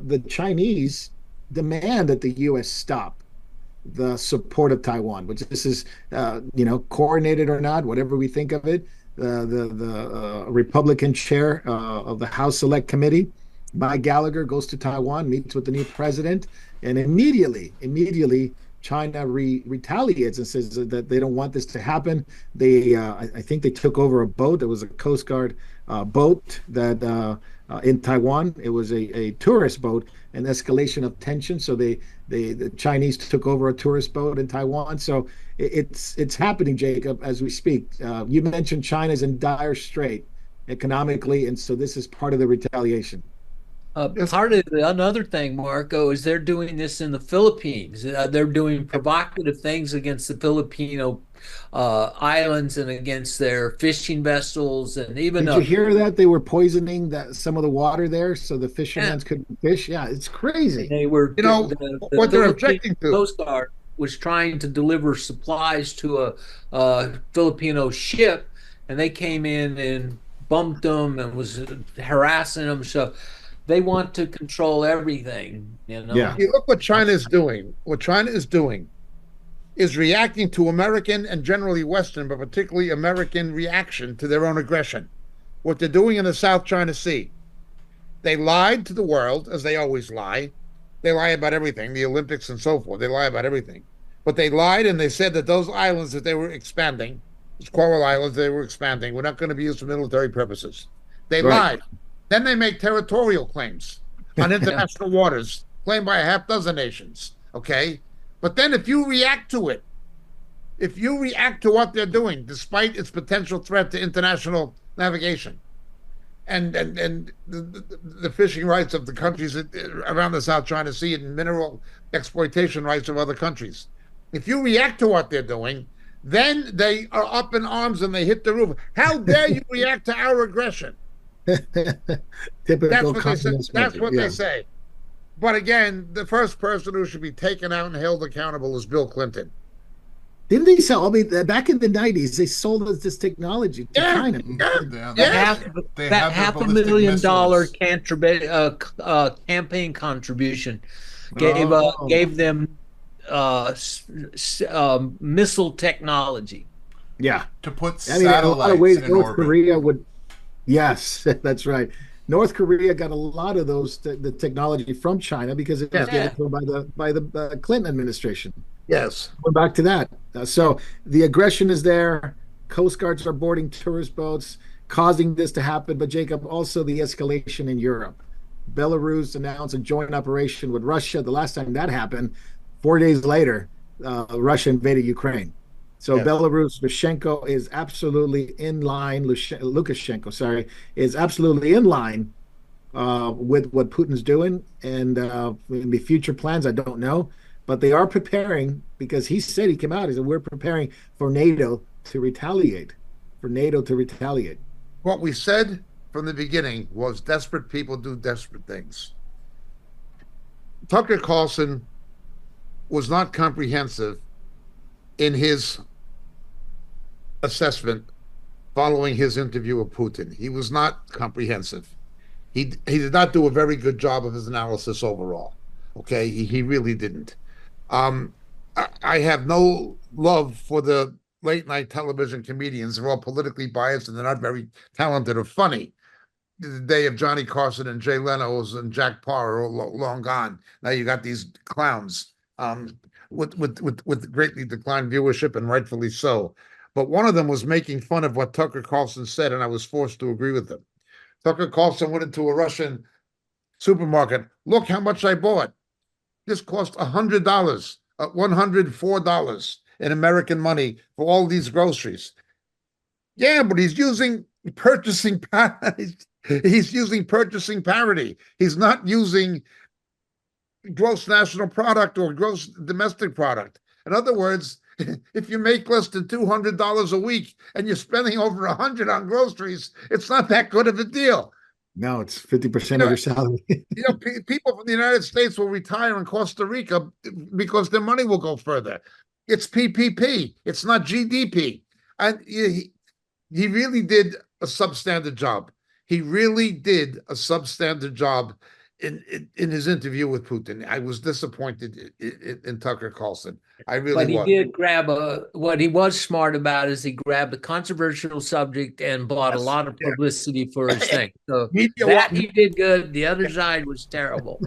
the Chinese demand that the U.S. stop the support of Taiwan, which this is, coordinated or not, whatever we think of it. The Republican chair of the House Select Committee, Mike Gallagher, goes to Taiwan, meets with the new president, and immediately, China retaliates and says that they don't want this to happen. I think they took over a boat. It was a Coast Guard boat that in Taiwan. It was a tourist boat, an escalation of tension. So the Chinese took over a tourist boat in Taiwan. So it's happening, Jacob, as we speak. You mentioned China's in dire strait economically, and so this is part of the retaliation. Part of another thing, Marco, is they're doing this in the Philippines. They're doing provocative things against the Filipino islands and against their fishing vessels, and even Did you hear that they were poisoning some of the water there so the yeah, fishermen couldn't fish? Yeah, it's crazy. they were You know the what they're Philippine objecting to. Coast Guard was trying to deliver supplies to a Filipino ship, and they came in and bumped them and was harassing them. So they want to control everything, you know. Yeah. You look what China is doing. What China is doing is reacting to American and generally Western, but particularly American reaction to their own aggression. What they're doing in the South China Sea. They lied to the world, as they always lie. They lie about everything, the Olympics and so forth. They lie about everything. But they lied and they said that those islands that they were expanding, those coral islands they were expanding, were not going to be used for military purposes. They Right. lied. Then they make territorial claims on international waters, claimed by a half dozen nations. Okay? But then if you react to it, if you react to what they're doing, despite its potential threat to international navigation, and the fishing rights of the countries around the South China Sea and mineral exploitation rights of other countries. If you react to what they're doing, then they are up in arms and they hit the roof. How dare you react to our aggression? That's Typical what they say. communist That's country. what Yeah. they say. But again, the first person who should be taken out and held accountable is Bill Clinton. Didn't they sell? I mean, back in the 90s, they sold us this technology to Yeah, China. yeah, That yeah. half They that have their half a ballistic million dollar missiles. campaign contribution Oh, gave them missile technology. yeah. To put I mean, in a lot of satellites ways, in North orbit. Korea would. Yes, that's right. North Korea got a lot of the technology from China because it was Yeah. given to them by the Clinton administration. Yes. Going back to that, so the aggression is there. Coast guards are boarding tourist boats, causing this to happen. But Jacob, also the escalation in Europe. Belarus announced a joint operation with Russia. The last time that happened, 4 days later, Russia invaded Ukraine. So Yes. Belarus, Lukashenko is absolutely in line. Lukashenko, sorry, is absolutely in line with what Putin's doing. And in the future plans, I don't know, but they are preparing because he said he came out. He said we're preparing for NATO to retaliate. For NATO to retaliate. What we said from the beginning was desperate people do desperate things. Tucker Carlson was not comprehensive in his assessment following his interview with Putin. He was not comprehensive. He did not do a very good job of his analysis overall. Okay, he really didn't. I have no love for the late night television comedians. They're all politically biased and they're not very talented or funny. The day of Johnny Carson and Jay Leno's and Jack Parr are all long gone. Now you got these clowns with greatly declined viewership, and rightfully so. But one of them was making fun of what Tucker Carlson said, and I was forced to agree with him. Tucker Carlson went into a Russian supermarket. Look how much I bought. This cost $100, $104 in American money for all these groceries. Yeah, but he's using purchasing he's using purchasing parity. He's not using gross national product or gross domestic product. In other words, if you make less than $200 a week and you're spending over $100 on groceries, it's not that good of a deal. No, it's 50% of You know, your salary. people from the United States will retire in Costa Rica because their money will go further. It's PPP. It's not GDP. And he really did a substandard job. He really did a substandard job in his interview with Putin. I was disappointed in Tucker Carlson. I really But he was. did grab what he was smart about is he grabbed a controversial subject and bought a Yes, lot of yeah. publicity for his thing. So Media, that he did good. The other side was terrible.